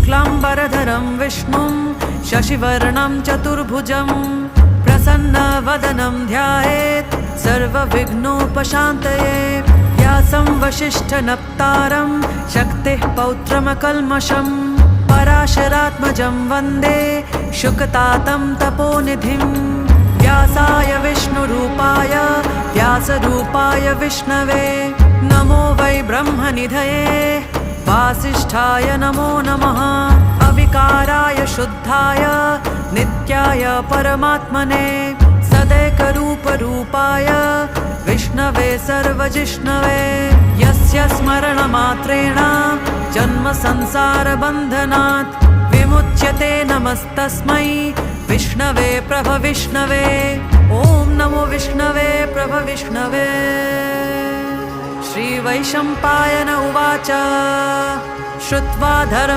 शुक्लाम्बरधरं विष्णुं शशिवर्णं चतुर्भुजं प्रसन्नवदनं ध्यायेत् सर्वविघ्नोपशान्तये। व्यासं वसिष्ठनप्तारं शक्तिः पौत्रमकल्मषं पराशरात्मजं वन्दे शुकतातं तपोनिधिं। व्यासाय विष्णुरूपाय व्यासरूपाय विष्णवे नमो वै ब्रह्मनिधये वासिष्ठाय नमो नमः। अविकाराय शुद्धाय नित्याय परमात्मने सदैकरूपरूपाय विष्णवे सर्वजिष्णवे। यस्य स्मरणमात्रेण जन्मसंसारबन्धनात् विमुच्यते नमस्तस्मै विष्णवे प्रभविष्णवे। ॐ नमो विष्णवे प्रभविष्णवे। श्रीवैशम्पायन उवाच श्रुत्वा धर्म